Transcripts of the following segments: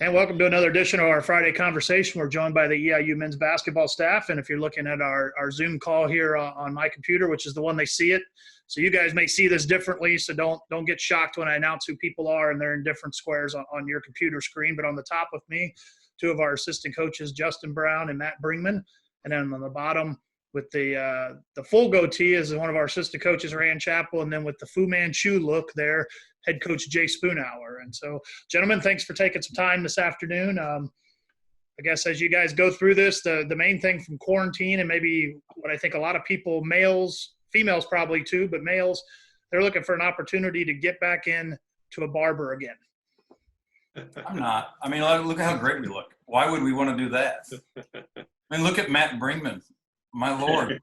And welcome to another edition of our Friday Conversation. We're joined by the EIU men's basketball staff. And if you're looking at our Zoom call here on my computer, which is the one they see it, so you guys may see this differently, so don't get shocked when I announce who people are and they're in different squares on your computer screen. But on the top with me, two of our assistant coaches, Justin Brown and Matt Bringman. And then on the bottom with the full goatee is one of our assistant coaches, Rand Chappell, and then with the Fu Manchu look there, head coach Jay Spoonhour. And so, gentlemen, thanks for taking some time this afternoon. I guess as you guys go through this, the main thing from quarantine and maybe what I think a lot of people, males, females probably too, but males, they're looking for an opportunity to get back in to a barber again. I'm not. I mean, look at how great we look. Why would we want to do that? I mean, look at Matt Bringman. My Lord.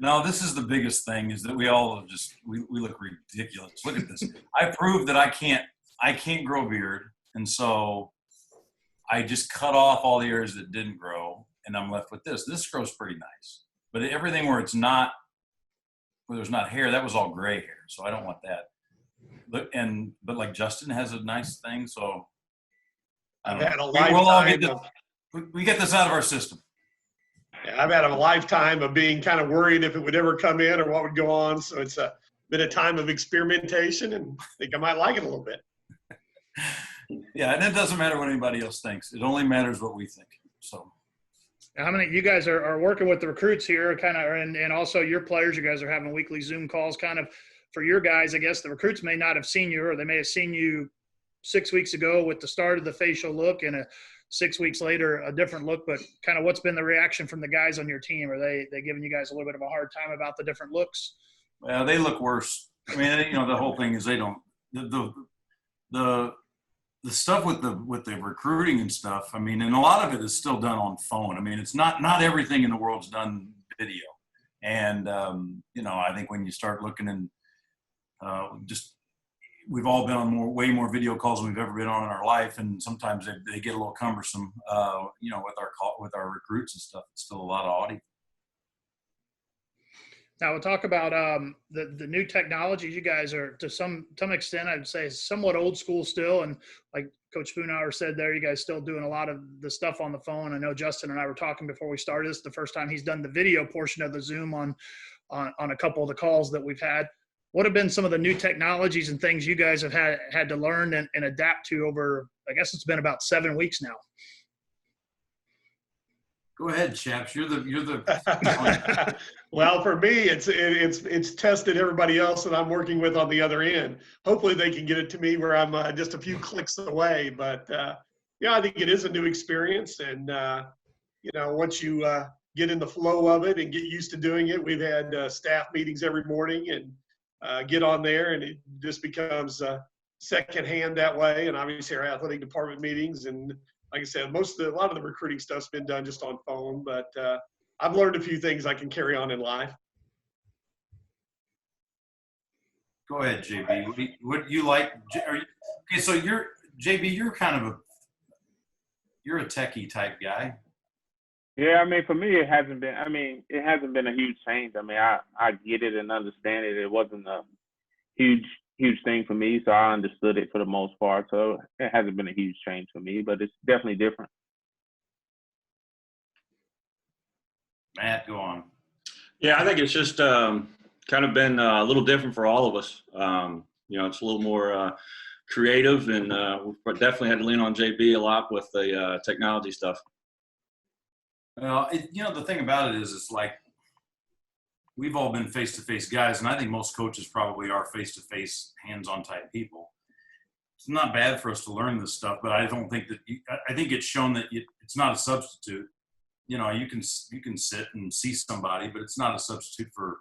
No, this is the biggest thing is that we all just we look ridiculous. Look at this. I proved that I can't grow a beard, and so I just cut off all the areas that didn't grow, and I'm left with this. This grows pretty nice, but everything where there's not hair, that was all gray hair, so I don't want that. But like Justin has a nice thing, so I don't know. We get this out of our system. I've had a lifetime of being kind of worried if it would ever come in or what would go on. So it's been a time of experimentation, and I think I might like it a little bit. Yeah, and it doesn't matter what anybody else thinks. It only matters what we think. So, how many you guys are working with the recruits here, kind of, and also your players? You guys are having weekly Zoom calls, kind of, for your guys. I guess the recruits may not have seen you, or they may have seen you 6 weeks ago with the start of the facial look and 6 weeks later, a different look, but kind of what's been the reaction from the guys on your team? Are they giving you guys a little bit of a hard time about the different looks? Well, they look worse. I mean, the whole thing is they don't the stuff with the recruiting and stuff. I mean, and a lot of it is still done on phone. I mean, it's not everything in the world's done video. And I think when you start looking and we've all been on way more video calls than we've ever been on in our life, and sometimes they get a little cumbersome. With our recruits and stuff, it's still a lot of audio. Now we'll talk about the new technologies. You guys are to some extent, I'd say, somewhat old school still, and like Coach Spoonhour said there, you guys still doing a lot of the stuff on the phone. I know Justin and I were talking before we started. This is the first time he's done the video portion of the Zoom on a couple of the calls that we've had. What have been some of the new technologies and things you guys have had to learn and adapt to over, I guess it's been about 7 weeks now? Go ahead, Chaps. You're the Well, for me, it's tested everybody else that I'm working with on the other end. Hopefully they can get it to me where I'm just a few clicks away. But I think it is a new experience. And, once you get in the flow of it and get used to doing it, we've had staff meetings every morning and get on there, and it just becomes secondhand that way. And obviously our athletic department meetings, and like I said, a lot of the recruiting stuff's been done just on phone, but I've learned a few things I can carry on in life. Go ahead, JB. What do you like? Okay, so JB, you're a techie type guy. Yeah, I mean, for me, it hasn't been a huge change. I mean, I get it and understand it. It wasn't a huge thing for me, so I understood it for the most part. So it hasn't been a huge change for me, but it's definitely different. Matt, go on. Yeah, I think it's just kind of been a little different for all of us. It's a little more creative, and we've definitely had to lean on JB a lot with the technology stuff. Well, the thing about it is, it's like we've all been face-to-face guys, and I think most coaches probably are face-to-face, hands-on type people. It's not bad for us to learn this stuff, but I don't think that I think it's shown that it's not a substitute. You can sit and see somebody, but it's not a substitute for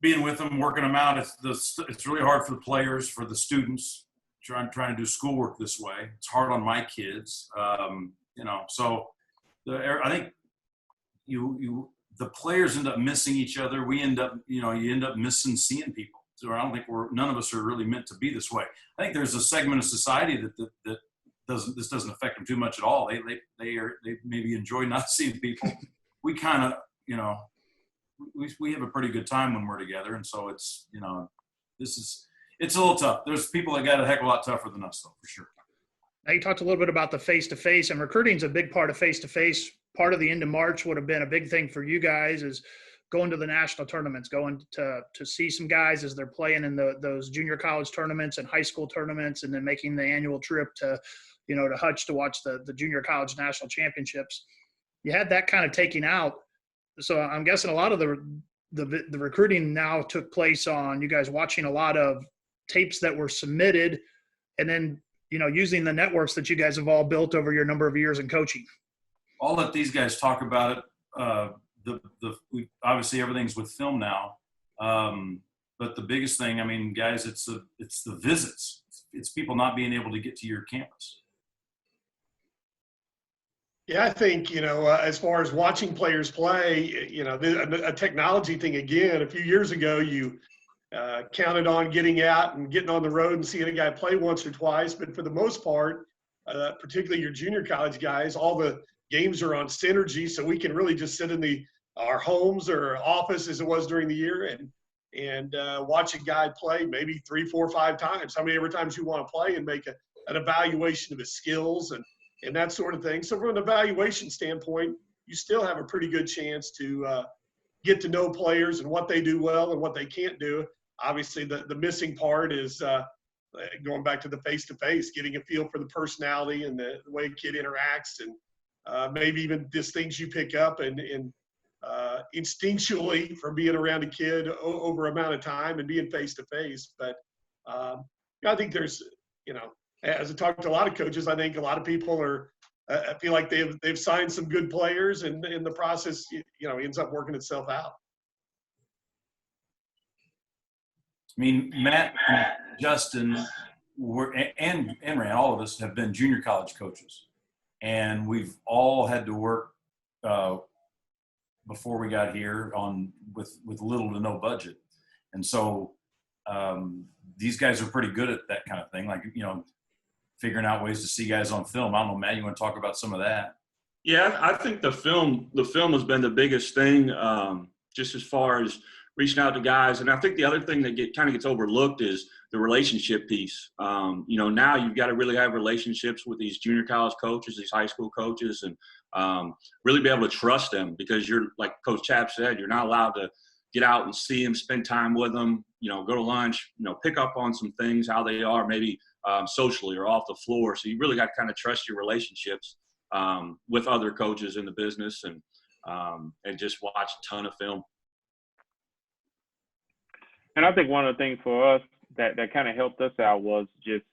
being with them, working them out. It's really hard for the players, for the students, trying to do schoolwork this way. It's hard on my kids, so. I think the players end up missing each other. We end up, you end up missing seeing people. So I don't think none of us are really meant to be this way. I think there's a segment of society that doesn't affect them too much at all. They maybe enjoy not seeing people. We kind of, we have a pretty good time when we're together, and so it's, this is it's a little tough. There's people that got a heck of a lot tougher than us, though, for sure. Now you talked a little bit about the face-to-face, and recruiting is a big part of face-to-face. Part of the end of March would have been a big thing for you guys is going to the national tournaments, going to see some guys as they're playing in those junior college tournaments and high school tournaments, and then making the annual trip to Hutch to watch the junior college national championships. You had that kind of taking out. So I'm guessing a lot of the recruiting now took place on you guys watching a lot of tapes that were submitted, and then using the networks that you guys have all built over your number of years in coaching. I'll let these guys talk about it. Obviously everything's with film now, but the biggest thing, I mean, guys, it's the visits. It's people not being able to get to your campus. Yeah, I think, as far as watching players play, a technology thing again. A few years ago, you counted on getting out and getting on the road and seeing a guy play once or twice. But for the most part, particularly your junior college guys, all the games are on Synergy, so we can really just sit in our homes or office as it was during the year and watch a guy play maybe 3, 4, 5 times, how many ever times you want to play, and make an evaluation of his skills and that sort of thing. So from an evaluation standpoint, you still have a pretty good chance to get to know players and what they do well and what they can't do. Obviously, the missing part is going back to the face-to-face, getting a feel for the personality and the way a kid interacts, and maybe even just things you pick up and instinctually from being around a kid over amount of time and being face-to-face. But I think there's, as I talk to a lot of coaches, I think a lot of people I feel like they've signed some good players, and in the process, ends up working itself out. I mean, Matt, Justin, and Rand, all of us have been junior college coaches, and we've all had to work before we got here with little to no budget, and so these guys are pretty good at that kind of thing, like figuring out ways to see guys on film. I don't know, Matt, you want to talk about some of that? Yeah, I think the film has been the biggest thing, just as far as reaching out to guys. And I think the other thing that kind of gets overlooked is the relationship piece. Now you've got to really have relationships with these junior college coaches, these high school coaches, and really be able to trust them, because you're, like Coach Chap said, you're not allowed to get out and see them, spend time with them, go to lunch, pick up on some things, how they are maybe socially or off the floor. So you really got to kind of trust your relationships with other coaches in the business, and just watch a ton of film. And I think one of the things for us that kind of helped us out was just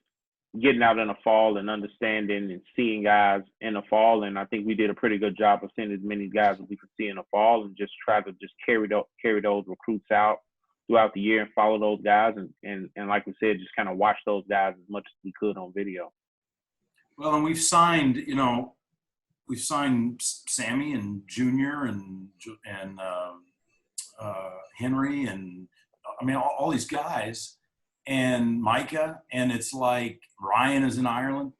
getting out in the fall and understanding and seeing guys in the fall. And I think we did a pretty good job of seeing as many guys as we could see in the fall, and just try to just carry those recruits out throughout the year and follow those guys. And like we said, just kind of watch those guys as much as we could on video. Well, and we've signed Sammy and Junior and Henry, and I mean, all these guys, and Micah, and it's like Ryan is in Ireland.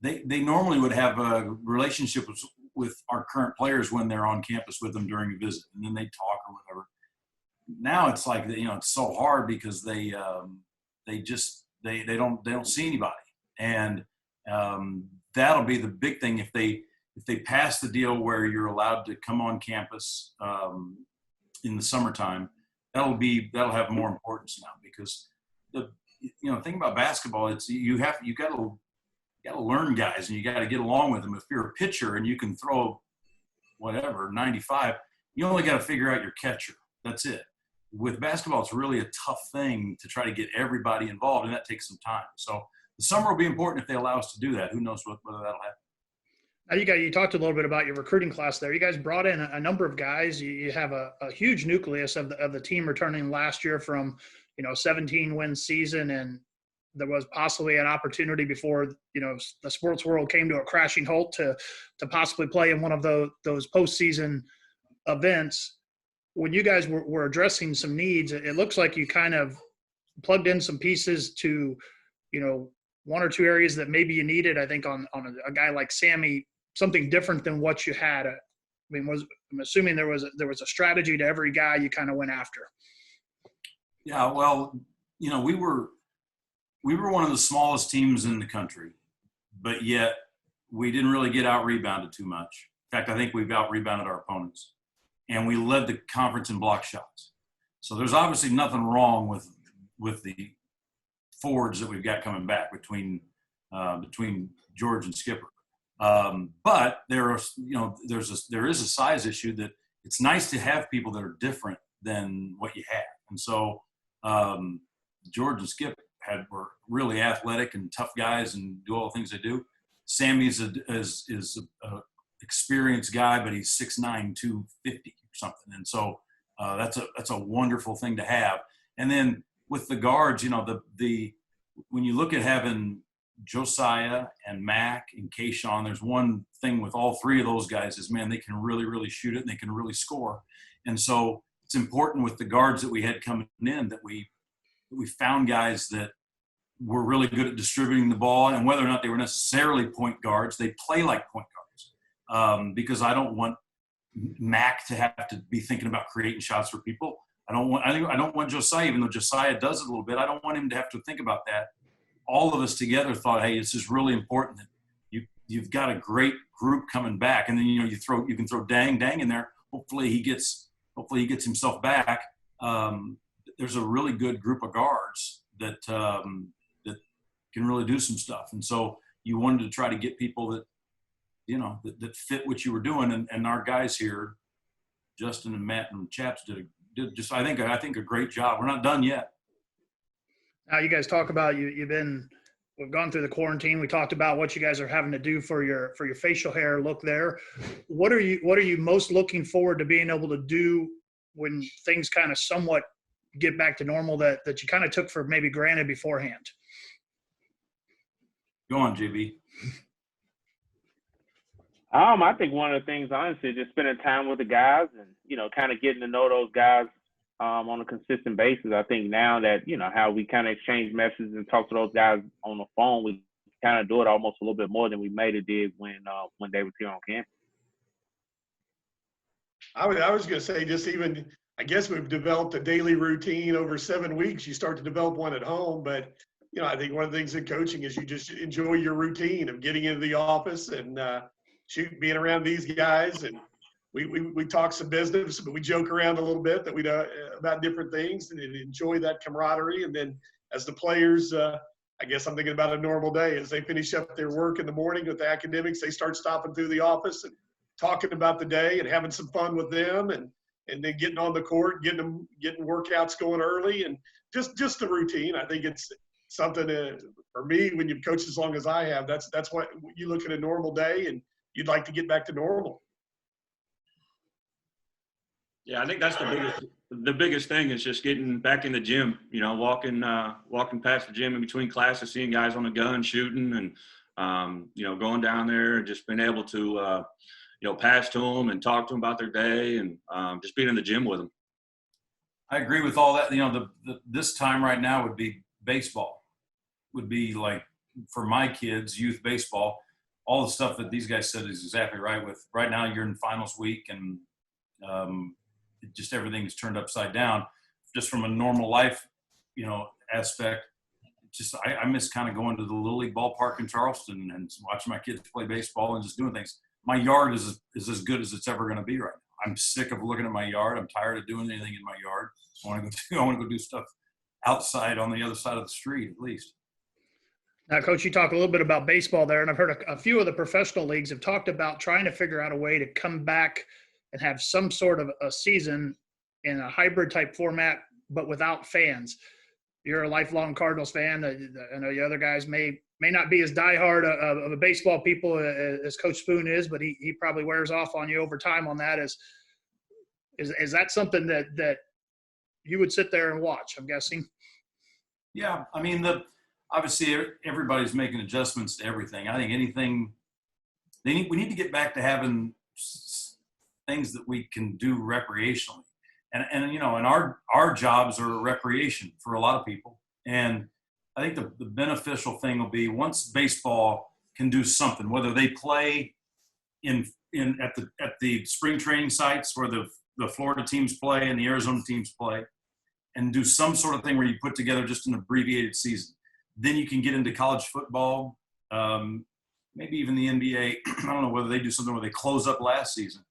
They normally would have a relationship with our current players when they're on campus with them during a visit, and then they talk or whatever. Now it's like, it's so hard because they don't see anybody, and that'll be the big thing if they pass the deal where you're allowed to come on campus in the summertime. That'll have more importance now, because the thing about basketball, it's you got to learn guys, and you got to get along with them. If you're a pitcher and you can throw 95, you only got to figure out your catcher. That's it. With basketball, it's really a tough thing to try to get everybody involved, and that takes some time. So the summer will be important if they allow us to do that. Who knows whether that'll happen. Now you talked a little bit about your recruiting class there. You guys brought in a number of guys. You have a huge nucleus of the team returning last year from 17-win season, and there was possibly an opportunity before the sports world came to a crashing halt to possibly play in one of those postseason events. When you guys were addressing some needs, it looks like you kind of plugged in some pieces to one or two areas that maybe you needed. I think on a guy like Sammy, something different than what you had. I'm assuming there was a strategy to every guy you kind of went after. Yeah, well, we were we were one of the smallest teams in the country, but yet we didn't really get out-rebounded too much. In fact, I think we've out-rebounded our opponents. And we led the conference in block shots. So there's obviously nothing wrong with the forwards that we've got coming back between George and Skipper. But there is a size issue that it's nice to have people that are different than what you have. And so George and Skip were really athletic and tough guys and do all the things they do. Sammy's is a experienced guy, but he's 6'9", 250 or something. And so that's a wonderful thing to have. And then with the guards, when you look at having Josiah and Mac and Kayshawn, there's one thing with all three of those guys is, man, they can really, really shoot it and they can really score. And so it's important with the guards that we had coming in that we found guys that were really good at distributing the ball, and whether or not they were necessarily point guards, they play like point guards. Because I don't want Mac to have to be thinking about creating shots for people. I don't want Josiah, even though Josiah does it a little bit, I don't want him to have to think about that. All of us together thought, hey, this is really important that you've got a great group coming back, and then you can throw Dang in there. Hopefully he gets himself back. There's a really good group of guards that can really do some stuff, and so you wanted to try to get people that that fit what you were doing, and our guys here, Justin and Matt and Chaps did just I think a great job. We're not done yet. Now you guys talk about we've gone through the quarantine. We talked about what you guys are having to do for your facial hair look there. What are you most looking forward to being able to do when things kind of somewhat get back to normal that you kind of took for maybe granted beforehand? Go on, JB. I think one of the things, honestly, just spending time with the guys and, kind of getting to know those guys on a consistent basis. I think now that, how we kind of exchange messages and talk to those guys on the phone, we kind of do it almost a little bit more than we made it did when they were here on campus. I was going to say, just even, I guess we've developed a daily routine over 7 weeks. You start to develop one at home, but I think one of the things in coaching is you just enjoy your routine of getting into the office and being around these guys. And we talk some business, but we joke around a little bit about different things and enjoy that camaraderie. And then as the players, I guess I'm thinking about a normal day as they finish up their work in the morning with the academics, they start stopping through the office and talking about the day and having some fun with them, and then getting on the court, getting workouts going early, and just the routine. I think it's something for me, when you've coached as long as I have, that's what you look at a normal day and you'd like to get back to normal. Yeah, I think that's the biggest thing is just getting back in the gym, walking past the gym in between classes, seeing guys on the gun shooting, and, going down there and just being able to, pass to them and talk to them about their day, and just being in the gym with them. I agree with all that. This time right now would be baseball, would be like for my kids, youth baseball. All the stuff that these guys said is exactly right. With right now, you're in finals week, and just everything is turned upside down. Just from a normal life, aspect, just I miss kind of going to the Little League ballpark in Charleston and watching my kids play baseball and just doing things. My yard is as good as it's ever going to be right now. I'm sick of looking at my yard. I'm tired of doing anything in my yard. I want to go do stuff outside on the other side of the street at least. Now, Coach, you talk a little bit about baseball there, and I've heard a few of the professional leagues have talked about trying to figure out a way to come back and have some sort of a season in a hybrid type format, but without fans. You're a lifelong Cardinals fan. I know the other guys may not be as diehard of a baseball people as Coach Spoon is, but he probably wears off on you over time on that. Is that something that you would sit there and watch, I'm guessing? Yeah, I mean, obviously everybody's making adjustments to everything. I think we need to get back to having things that we can do recreationally. And our jobs are recreation for a lot of people. And I think the beneficial thing will be once baseball can do something, whether they play at the spring training sites where the Florida teams play and the Arizona teams play, and do some sort of thing where you put together just an abbreviated season. then you can get into college football, maybe even the NBA. I don't know whether they do something where they close up last season.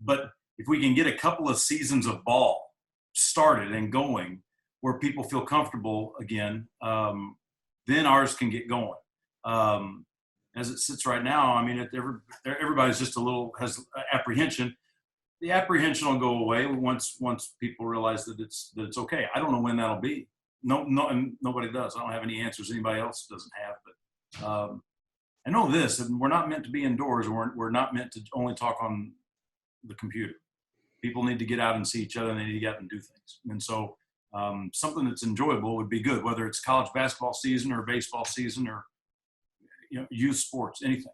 But if we can get a couple of seasons of ball started and going where people feel comfortable again, then ours can get going. As it sits right now, I mean, everybody's just has apprehension. The apprehension will go away once people realize that it's okay. I don't know when that'll be. No, and nobody does. I don't have any answers anybody else doesn't have. But I know this: and we're not meant to be indoors, and we're not meant to only talk on the computer. People need to get out and see each other, and they need to get out and do things. And so, something that's enjoyable would be good, whether it's college basketball season or baseball season or youth sports, anything.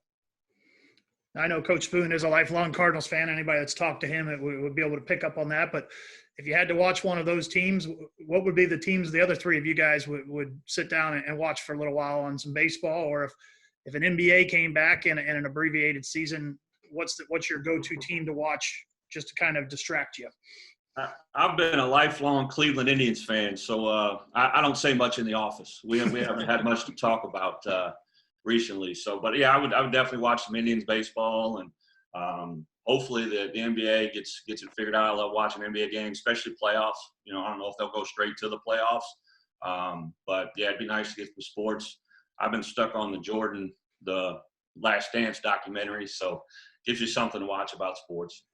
I know Coach Spoon is a lifelong Cardinals fan. Anybody that's talked to him would be able to pick up on that. But if you had to watch one of those teams, what would be the teams the other three of you guys would sit down and watch for a little while on some baseball? Or if an NBA came back in an abbreviated season, what's your go-to team to watch just to kind of distract you? I've been a lifelong Cleveland Indians fan, so I don't say much in the office. We haven't had much to talk about recently. So, but yeah, I would definitely watch some Indians baseball, and hopefully the NBA gets it figured out. I love watching NBA games, especially playoffs. I don't know if they'll go straight to the playoffs, but yeah, it'd be nice to get some sports. I've been stuck on the Last Dance documentary, so it gives you something to watch about sports.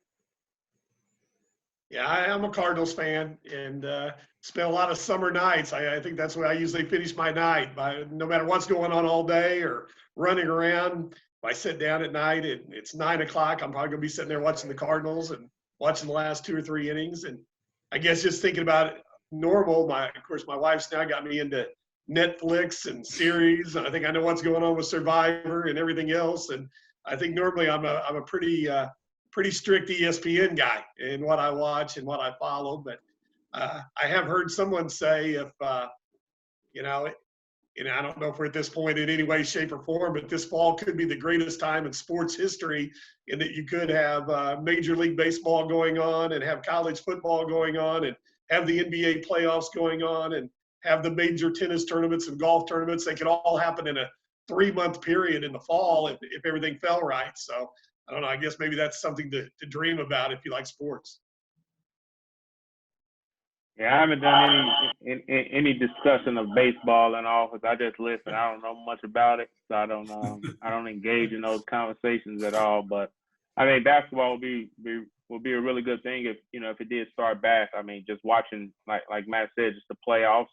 Yeah, I'm a Cardinals fan and spend a lot of summer nights. I think that's where I usually finish my night. No matter what's going on all day or running around, if I sit down at night and it's 9 o'clock, I'm probably going to be sitting there watching the Cardinals and watching the last 2 or 3 innings. And I guess just thinking about it normal, of course, my wife's now got me into Netflix and series. And I think I know what's going on with Survivor and everything else. And I think normally I'm a pretty strict ESPN guy in what I watch and what I follow. But I have heard someone say if, I don't know if we're at this point in any way, shape, or form, but this fall could be the greatest time in sports history in that you could have Major League Baseball going on and have college football going on and have the NBA playoffs going on and have the major tennis tournaments and golf tournaments. They could all happen in a 3-month period in the fall if everything fell right. So I don't know. I guess maybe that's something to dream about if you like sports. Yeah, I haven't done any discussion of baseball in office. I just listen. I don't know much about it, so I don't engage in those conversations at all. But I mean, basketball would be a really good thing if it did start back. I mean, just watching like Matt said, just the playoffs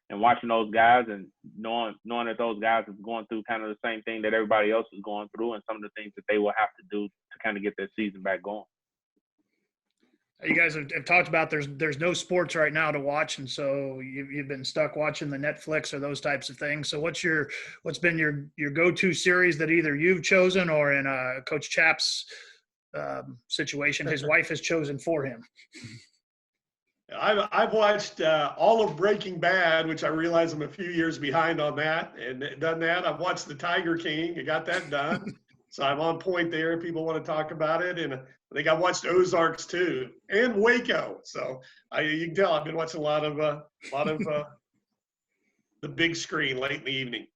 and watching those guys and knowing that those guys are going through kind of the same thing that everybody else is going through and some of the things that they will have to do to kind of get their season back going. You guys have talked about there's no sports right now to watch, and so you've been stuck watching the Netflix or those types of things. So what's been your go-to series that either you've chosen or in Coach Chapp's situation, his wife has chosen for him? I've watched all of Breaking Bad, which I realize I'm a few years behind on that, and done that. I've watched The Tiger King. I got that done. So I'm on point there. People want to talk about it. And I think I watched Ozarks too, and Waco. So you can tell I've been watching a lot of the big screen late in the evening.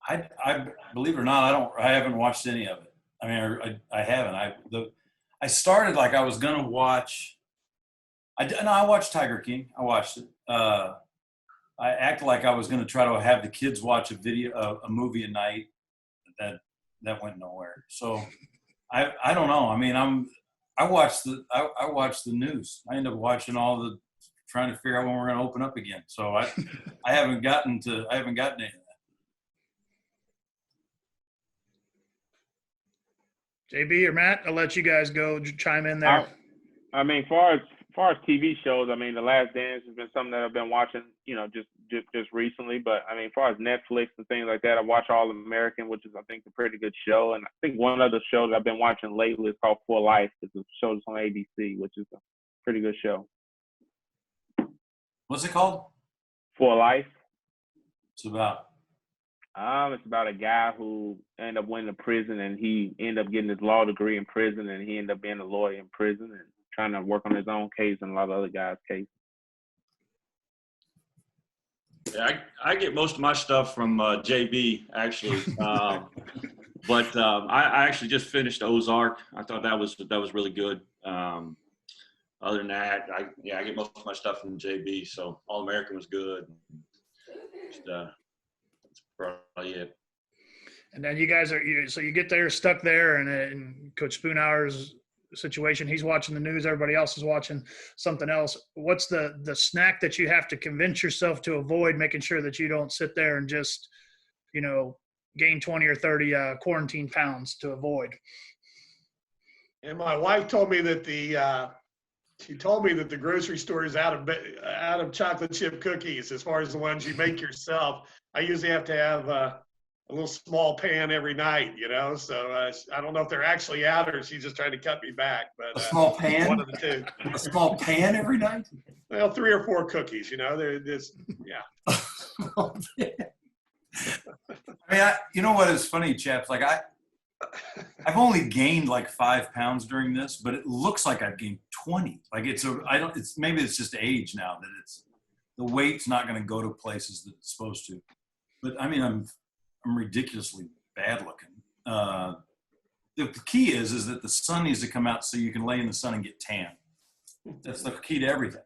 I believe it or not, I haven't watched any of it. I mean, I haven't. I started like I was gonna watch. I watched Tiger King. I watched it. I acted like I was gonna try to have the kids watch a movie a night. That went nowhere. So I don't know. I mean, I watch the news. I end up watching trying to figure out when we're gonna open up again. So I haven't gotten any of that. JB or Matt, I'll let you guys go chime in there. I mean, far as TV shows, I mean, The Last Dance has been something that I've been watching, just recently. But I mean, as far as Netflix and things like that, I watch All American, which is I think a pretty good show. And I think one other show that I've been watching lately is called For Life. It's a show that's on ABC, which is a pretty good show. What's it called? For Life. It's about. It's about a guy who ended up winning a prison, and he ended up getting his law degree in prison, and he ended up being a lawyer in prison and trying to work on his own case and a lot of other guys' cases. Yeah, I get most of my stuff from JB actually, but I actually just finished Ozark. I thought that was really good. Other than that, I get most of my stuff from JB. So All American was good. Just, that's probably it. And then you guys so you get there stuck there, and Coach Spoonhour's situation, he's watching the news, everybody else is watching something else. What's the snack that you have to convince yourself to avoid, making sure that you don't sit there and just, gain 20 or 30 quarantine pounds to avoid? And my wife told me that the grocery store is out of chocolate chip cookies as far as the ones you make yourself. I usually have to have a little small pan every night, so I don't know if they're actually out or she's just trying to cut me back. But A small pan? one of the two. A small pan every night? Well, 3 or 4 cookies, they're just, yeah. I mean, you know what is funny, chaps? Like I've only gained like 5 pounds during this, but it looks like I've gained 20. Like maybe it's just age now that the weight's not going to go to places that it's supposed to. But I mean, I'm ridiculously bad looking. The key is that the sun needs to come out so you can lay in the sun and get tan. That's the key to everything.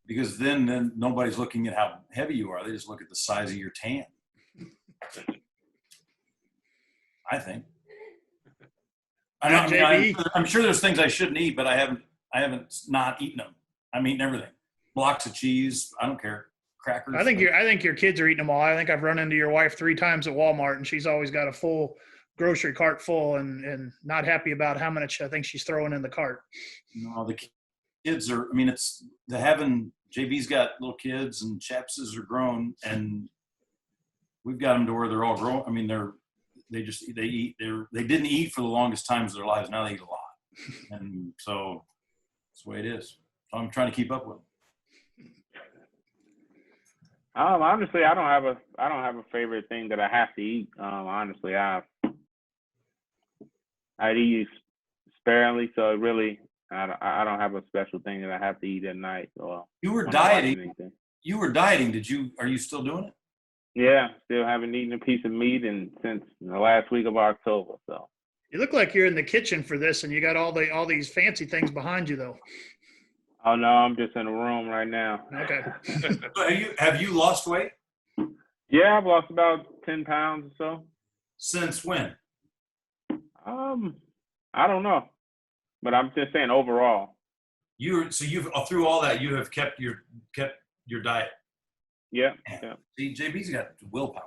Because then nobody's looking at how heavy you are. They just look at the size of your tan. I think. I'm sure there's things I shouldn't eat, but I haven't not eaten them. I'm eating everything. Blocks of cheese. I don't care. Crackers. I think your kids are eating them all. I think I've run into your wife 3 times at Walmart, and she's always got a full grocery cart full and not happy about how much I think she's throwing in the cart. No, the kids are, JB's got little kids and Chaps's are grown, and we've got them to where they're all grown. I mean, they didn't eat for the longest times of their lives. Now they eat a lot. And so that's the way it is. So I'm trying to keep up with them. Honestly, I don't have a favorite thing that I have to eat. Honestly, I eat sparingly, so really, I don't have a special thing that I have to eat at night. So you were dieting. You were dieting. Are you still doing it? Yeah, still haven't eaten a piece of meat since the last week of October. So you look like you're in the kitchen for this, and you got all these fancy things behind you, though. Oh no, I'm just in a room right now. Okay. Have you lost weight? Yeah, I've lost about 10 pounds or so. Since when? I don't know, but I'm just saying overall. You've through all that you have kept your diet. Yeah. See, JB's got willpower.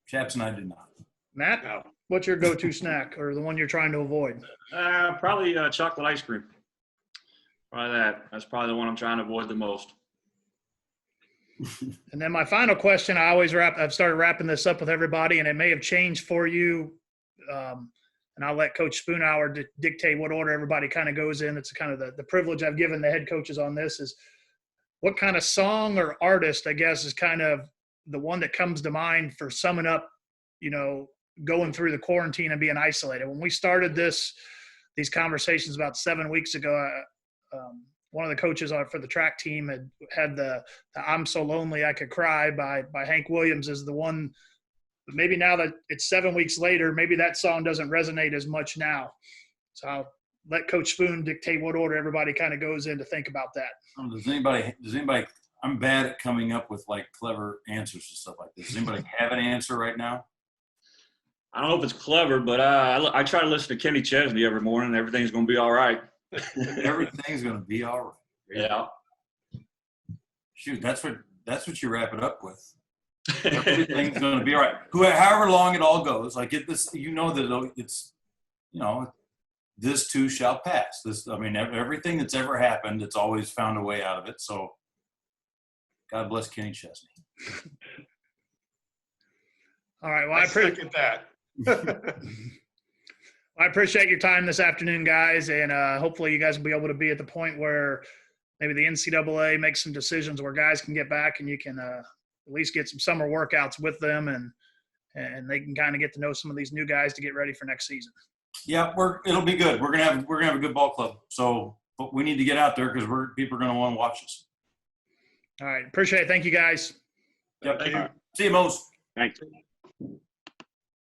Chaps and I did not. Matt, what's your go-to snack or the one you're trying to avoid? Probably chocolate ice cream. Probably that. That's probably the one I'm trying to avoid the most. And then my final question, I've started wrapping this up with everybody, and it may have changed for you. And I'll let Coach Spoonhour dictate what order everybody kind of goes in. It's kind of the privilege I've given the head coaches on this is what kind of song or artist, I guess, is kind of the one that comes to mind for summing up, going through the quarantine and being isolated. When we started these conversations about 7 weeks ago, one of the coaches for the track team had the "I'm So Lonely I Could Cry" by Hank Williams as the one. But maybe now that it's 7 weeks later, maybe that song doesn't resonate as much now. So I'll let Coach Spoon dictate what order everybody kind of goes in to think about that. Does anybody? I'm bad at coming up with like clever answers and stuff like this. Does anybody have an answer right now? I don't know if it's clever, but I try to listen to Kenny Chesney every morning. Everything's going to be all right. Everything's going to be all right. Yeah. Shoot, that's what you wrap it up with. Everything's going to be all right. However long it all goes, like that it's, this too shall pass. Everything that's ever happened, it's always found a way out of it. So God bless Kenny Chesney. All right. Well, I appreciate that. I appreciate your time this afternoon, guys, and hopefully you guys will be able to be at the point where maybe the NCAA makes some decisions where guys can get back and you can at least get some summer workouts with them and they can kind of get to know some of these new guys to get ready for next season. Yeah, it'll be good. We're gonna have a good ball club. So, but we need to get out there because people are gonna want to watch us. All right. Appreciate it. Thank you, guys. Yep. Thank you. See you, Mose. Thanks.